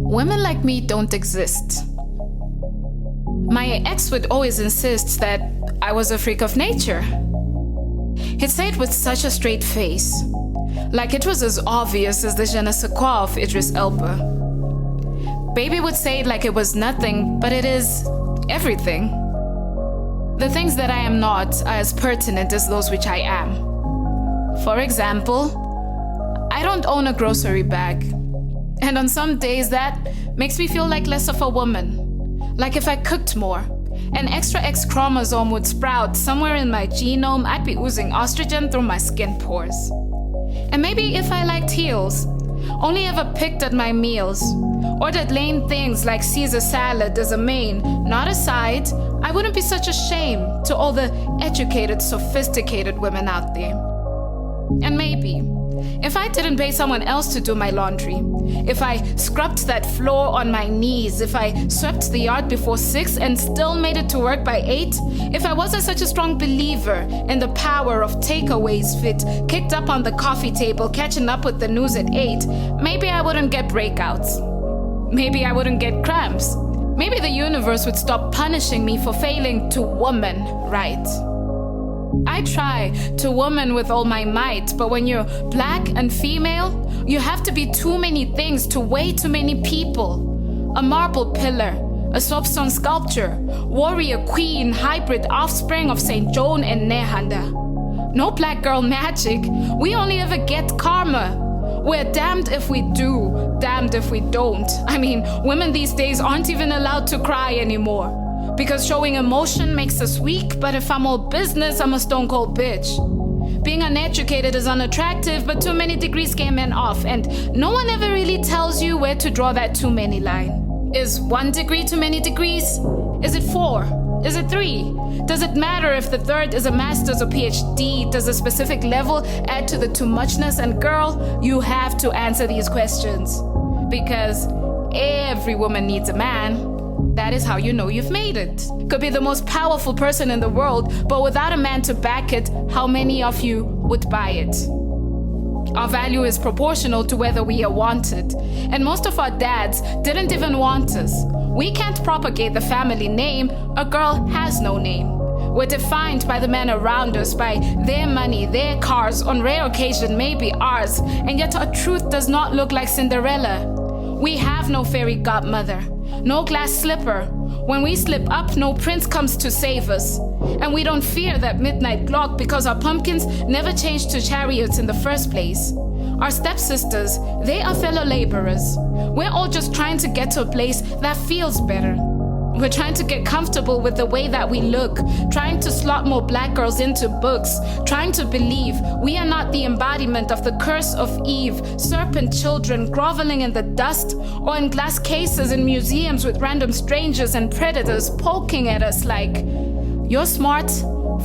Women like me don't exist. My ex would always insist that I was a freak of nature. He'd say it with such a straight face, like it was as obvious as the je ne sais quoi of Idris Elba. Baby would say it like it was nothing, but it is everything. The things that I am not are as pertinent as those which I am. For example, I don't own a grocery bag. And on some days that makes me feel like less of a woman. Like if I cooked more, an extra X chromosome would sprout somewhere in my genome. I'd be oozing estrogen through my skin pores. And maybe if I liked heels, only ever picked at my meals, ordered lame things like Caesar salad as a main, not a side, I wouldn't be such a shame to all the educated, sophisticated women out there. And maybe, if I didn't pay someone else to do my laundry, if I scrubbed that floor on my knees, if I swept the yard before 6 and still made it to work by 8, if I wasn't such a strong believer in the power of takeaways fit, kicked up on the coffee table, catching up with the news at 8, maybe I wouldn't get breakouts. Maybe I wouldn't get cramps. Maybe the universe would stop punishing me for failing to woman right. I try to woman with all my might, but when you're black and female, you have to be too many things to way too many people. A marble pillar, a soapstone sculpture, warrior queen, hybrid offspring of St. Joan and Nehanda. No black girl magic, we only ever get karma. We're damned if we do, damned if we don't. I mean, women these days aren't even allowed to cry anymore. Because showing emotion makes us weak, but if I'm all business, I'm a stone cold bitch. Being uneducated is unattractive, but too many degrees scare men off, and no one ever really tells you where to draw that too many line. Is 1 degree too many degrees? Is it 4? Is it 3? Does it matter if the third is a master's or PhD? Does a specific level add to the too muchness? And girl, you have to answer these questions. Because every woman needs a man. That is how you know you've made it. Could be the most powerful person in the world, but without a man to back it, how many of you would buy it? Our value is proportional to whether we are wanted. And most of our dads didn't even want us. We can't propagate the family name. A girl has no name. We're defined by the men around us, by their money, their cars, on rare occasion maybe ours. And yet our truth does not look like Cinderella. We have no fairy godmother, no glass slipper. When we slip up, no prince comes to save us. And we don't fear that midnight clock because our pumpkins never changed to chariots in the first place. Our stepsisters, they are fellow laborers. We're all just trying to get to a place that feels better. We're trying to get comfortable with the way that we look, trying to slot more black girls into books, trying to believe we are not the embodiment of the curse of Eve, serpent children groveling in the dust, or in glass cases in museums with random strangers and predators poking at us like, you're smart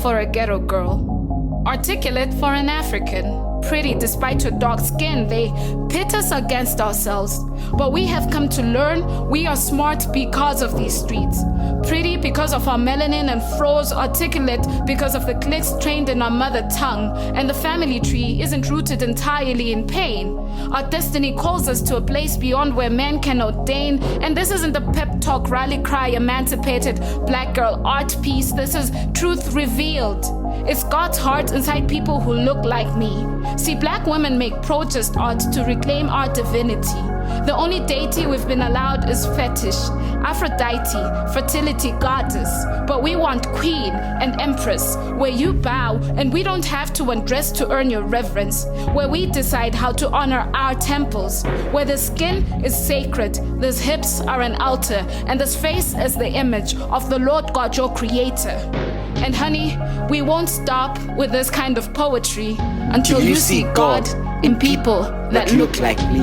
for a ghetto girl, articulate for an African. Pretty despite your dark skin, they pit us against ourselves. But we have come to learn we are smart because of these streets. Pretty because of our melanin and froze, articulate because of the clicks trained in our mother tongue. And the family tree isn't rooted entirely in pain. Our destiny calls us to a place beyond where men can ordain. And this isn't a pep talk, rally cry, emancipated black girl art piece. This is truth revealed. It's God's heart inside people who look like me. See, black women make protest art to reclaim our divinity. The only deity we've been allowed is fetish, Aphrodite, fertility goddess. But we want queen and empress, where you bow and we don't have to undress to earn your reverence, where we decide how to honor our temples, where the skin is sacred, these hips are an altar, and this face is the image of the Lord God, your creator. And honey, we won't stop with this kind of poetry until you see God in people that look like me.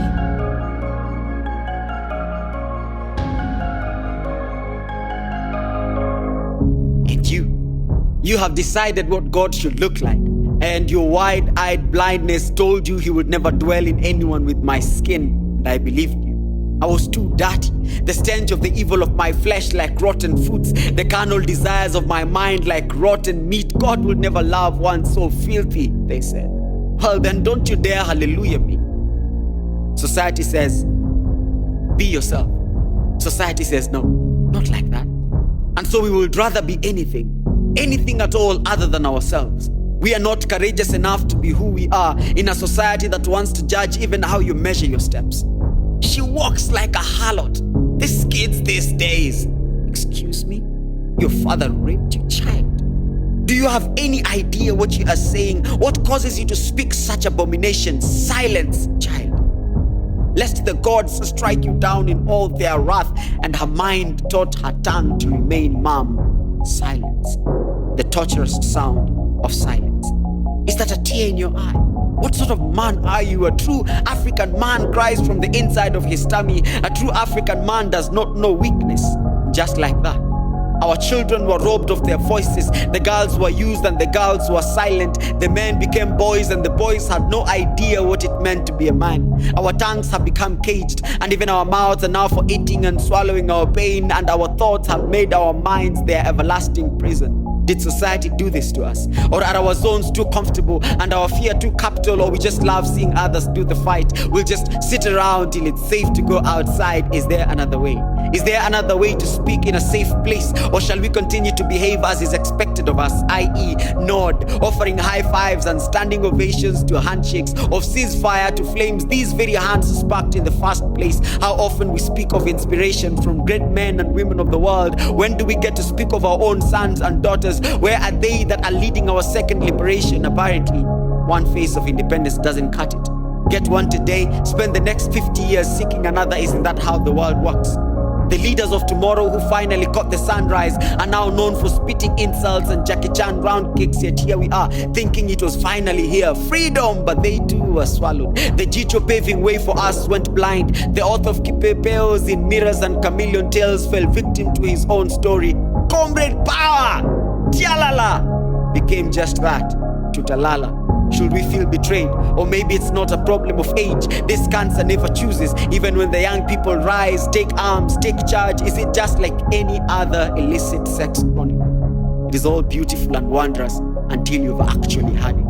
And you have decided what God should look like. And your wide-eyed blindness told you he would never dwell in anyone with my skin. And I believed you. I was too dirty. The stench of the evil of my flesh like rotten fruits. The carnal desires of my mind like rotten meat. God will never love one so filthy, they said. Well, then don't you dare hallelujah me. Society says, Be yourself. Society says no, not like that. And so we would rather be anything at all other than ourselves. We are not courageous enough to be who we are in a society that wants to judge even how you measure your steps. She walks like a harlot. These kids these days. Excuse me? Your father raped your child. Do you have any idea what you are saying? What causes you to speak such abominations? Silence, child. Lest the gods strike you down in all their wrath. And her mind taught her tongue to remain mum. Silence. The torturous sound of silence. Is that a tear in your eye? What sort of man are you? A true African man cries from the inside of his tummy. A true African man does not know weakness. Just like that, our children were robbed of their voices. The girls were used and the girls were silent. The men became boys and the boys had no idea what it meant to be a man. Our tongues have become caged, and even our mouths are now for eating and swallowing our pain, and our thoughts have made our minds their everlasting prison. Did society do this to us? Or are our zones too comfortable and our fear too capital, or we just love seeing others do the fight? We'll just sit around till it's safe to go outside. Is there another way? Is there another way to speak in a safe place? Or shall we continue to behave as is expected of us, i.e. nod, offering high fives and standing ovations to handshakes, of ceasefire to flames these very hands sparked in the first place? How often we speak of inspiration from great men and women of the world. When do we get to speak of our own sons and daughters? Where are they that are leading our second liberation? Apparently, one face of independence doesn't cut it. Get one today, spend the next 50 years seeking another. Isn't that how the world works? The leaders of tomorrow who finally caught the sunrise are now known for spitting insults and Jackie Chan round kicks, yet here we are, thinking it was finally here. Freedom, but they too were swallowed. The Jicho paving way for us went blind. The author of Kipepeos in Mirrors and Chameleon Tales fell victim to his own story. Comrade Power! Tialala! Became just that, Tutalala. Should we feel betrayed? Or maybe it's not a problem of age. This cancer never chooses. Even when the young people rise, take arms, take charge, is it just like any other illicit sex chronicle? It is all beautiful and wondrous until you've actually had it.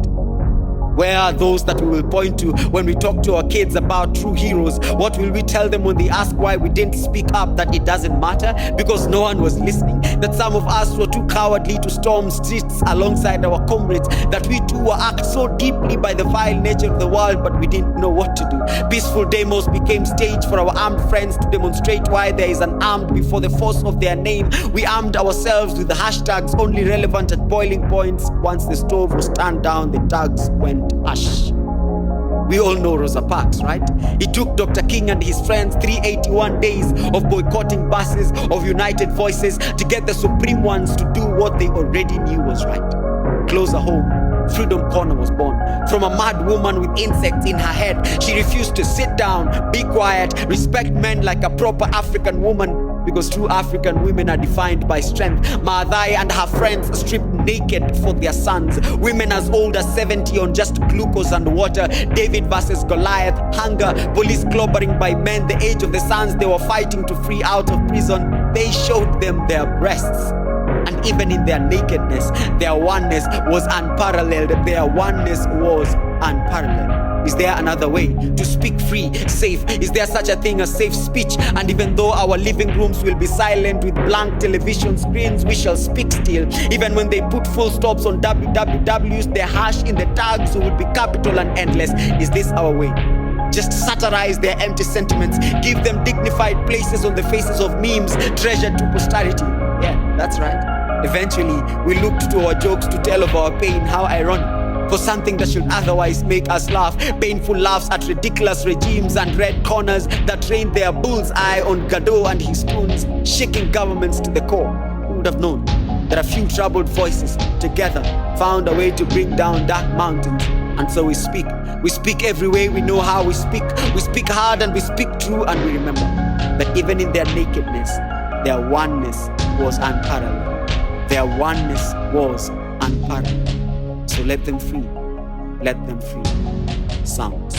Where are those that we will point to when we talk to our kids about true heroes? What will we tell them when they ask why we didn't speak up? That it doesn't matter because no one was listening? That some of us were too cowardly to storm streets alongside our comrades? That we too were act so deeply by the vile nature of the world, but we didn't know what to do? Peaceful demos became stage for our armed friends to demonstrate why there is an armed before the force of their name. We armed ourselves with the hashtags only relevant at boiling points. Once the stove was turned down, the tags went hush. We all know Rosa Parks, right? It took Dr. King and his friends 381 days of boycotting buses, of united voices, to get the supreme ones to do what they already knew was right. Closer home, Freedom Corner was born. From a mad woman with insects in her head. She refused to sit down, be quiet, respect men like a proper African woman, because true African women are defined by strength. Maathai and her friends stripped naked for their sons. Women as old as 70 on just glucose and water. David versus Goliath, hunger, police clobbering by men, the age of the sons they were fighting to free out of prison. They showed them their breasts. And even in their nakedness, their oneness was unparalleled. Their oneness was unparalleled. Is there another way to speak free, safe? Is there such a thing as safe speech? And even though our living rooms will be silent with blank television screens, we shall speak still. Even when they put full stops on wwws, their hash in the tags will be capital and endless. Is this our way? Just satirize their empty sentiments, give them dignified places on the faces of memes, treasured to posterity. Yeah, that's right. Eventually, we looked to our jokes to tell of our pain. How ironic. For something that should otherwise make us laugh. Painful laughs at ridiculous regimes and red corners that trained their bull's eye on Godot and his goons, shaking governments to the core. Who would have known that a few troubled voices together found a way to bring down dark mountains? And so we speak. We speak every way we know how we speak. We speak hard and we speak true, and we remember that even in their nakedness, their oneness was unparalleled. Their oneness was unparalleled. So let them free. Let them free. Sounds.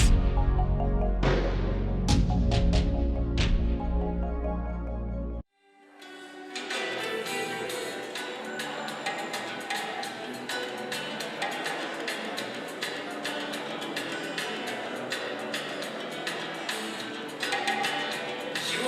You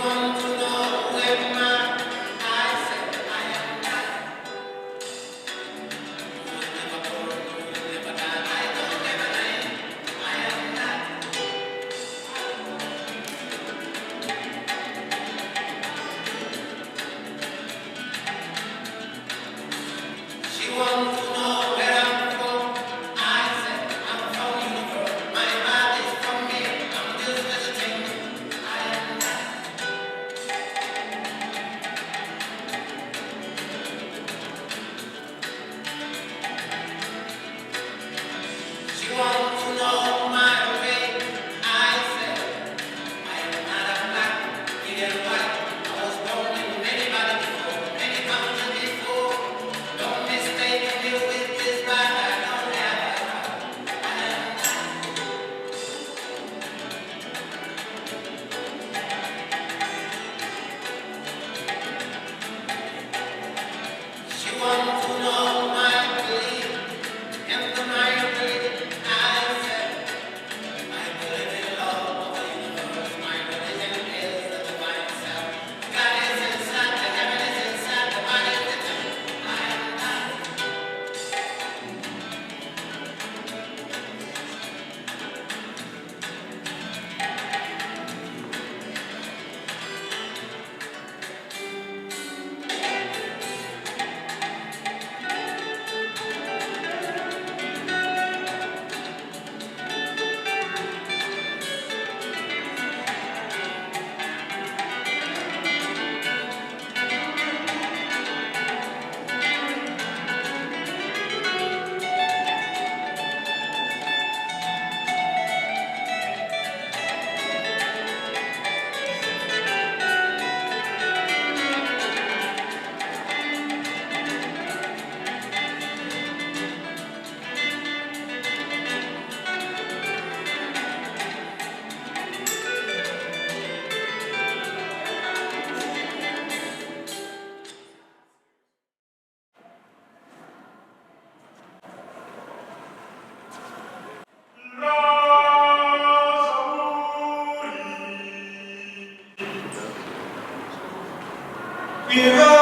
Iva